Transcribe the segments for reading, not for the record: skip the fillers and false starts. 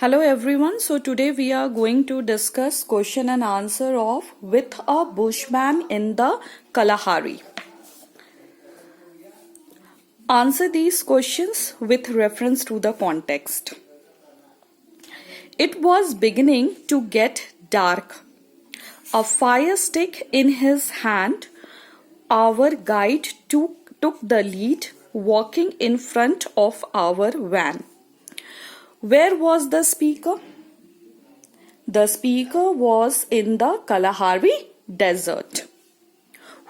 Hello everyone. So today we are going to discuss question and answer of With a Bushman in the Kalahari. Answer these questions with reference to the context. It was beginning to get dark. A fire stick in his hand, our guide took the lead, walking in front of our van. Where was the speaker? The speaker was in the Kalahari desert.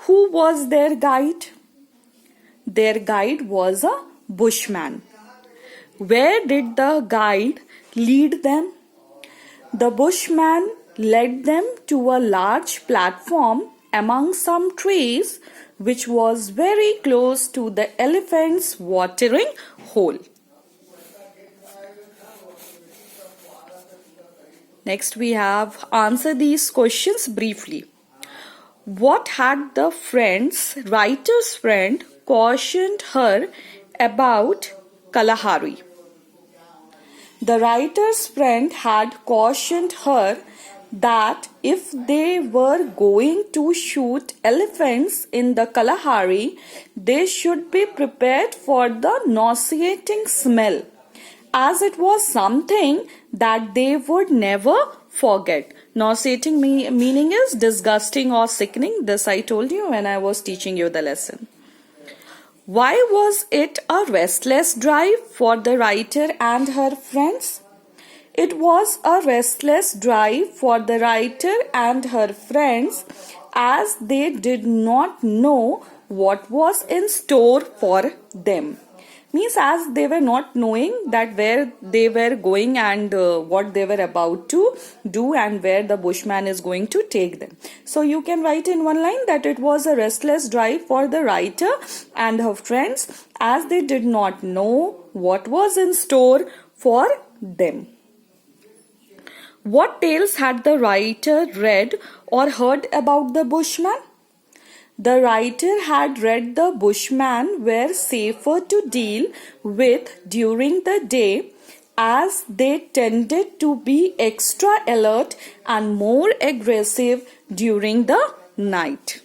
Who was their guide? Their guide was a bushman. Where did the guide lead them? The bushman led them to a large platform among some trees, which was very close to the elephant's watering hole. Next we have answer these questions briefly. What had the writer's friend cautioned her about Kalahari? The writer's friend had cautioned her that if they were going to shoot elephants in the Kalahari, they should be prepared for the nauseating smell, as it was something that they would never forget. Nauseating meaning is disgusting or sickening. This I told you when I was teaching you the lesson. Why was it a restless drive for the writer and her friends? It was a restless drive for the writer and her friends as they did not know what was in store for them. Means as they were not knowing that where they were going and what they were about to do and where the bushman is going to take them. So you can write in one line that it was a restless drive for the writer and her friends as they did not know what was in store for them. What tales had the writer read or heard about the bushman? The writer had read the bushmen were safer to deal with during the day as they tended to be extra alert and more aggressive during the night.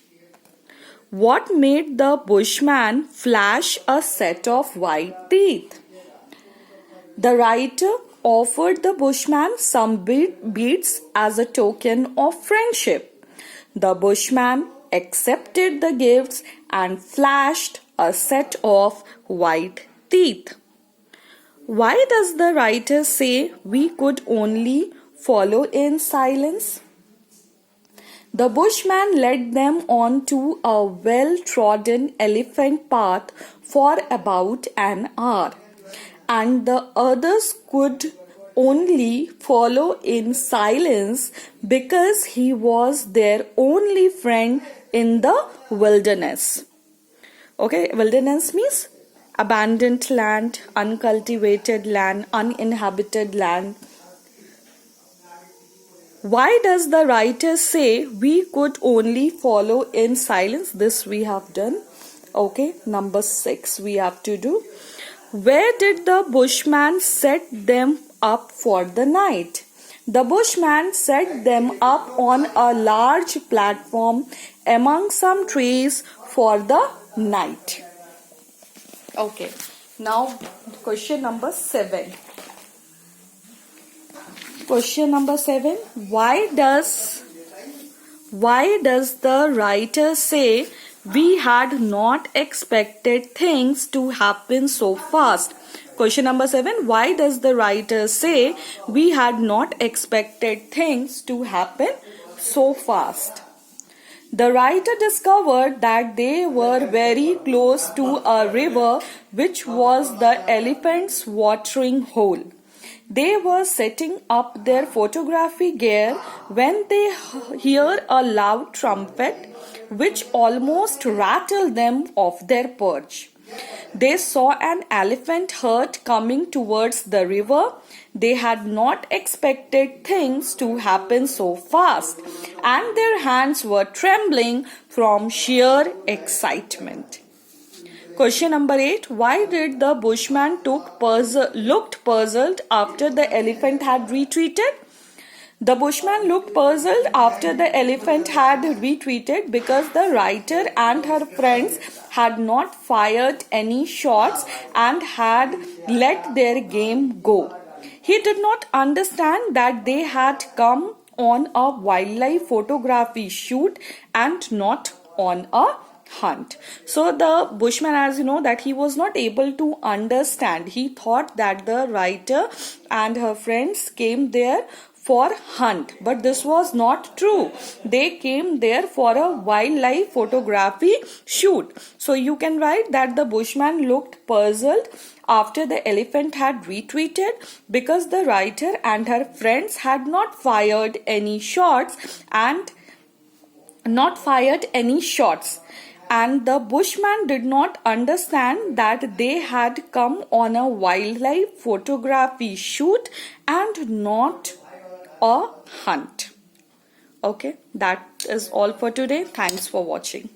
What made the bushman flash a set of white teeth? The writer offered the bushman some beads as a token of friendship. The bushman accepted the gifts and flashed a set of white teeth. Why does the writer say we could only follow in silence? The bushman led them on to a well-trodden elephant path for about an hour, and the others could only follow in silence because he was their only friend in the wilderness. Okay, wilderness means abandoned land, uncultivated land, uninhabited land. Why does the writer say we could only follow in silence? This we have done. Okay, number 6 we have to do. Where did the bushman set them up for the night? The bushman set them up on a large platform among some trees for the night. Okay, now question number 7. Question number 7. Why does the writer say we had not expected things to happen so fast? Question number 7. Why does the writer say we had not expected things to happen so fast? The writer discovered that they were very close to a river which was the elephant's watering hole. They were setting up their photography gear when they heard a loud trumpet which almost rattled them off their perch. They saw an elephant herd coming towards the river. They had not expected things to happen so fast, and their hands were trembling from sheer excitement. Question number 8. Why did the bushman looked puzzled after the elephant had retreated? The bushman looked puzzled after the elephant had retreated because the writer and her friends had not fired any shots and had let their game go. He did not understand that they had come on a wildlife photography shoot and not on a hunt. So the bushman, as you know, that he was not able to understand. He thought that the writer and her friends came there for hunt, but this was not true. They came there for a wildlife photography shoot. So you can write that the bushman looked puzzled after the elephant had retreated because the writer and her friends had not fired any shots and the bushman did not understand that they had come on a wildlife photography shoot and not a hunt. Okay, that is all for today. Thanks for watching.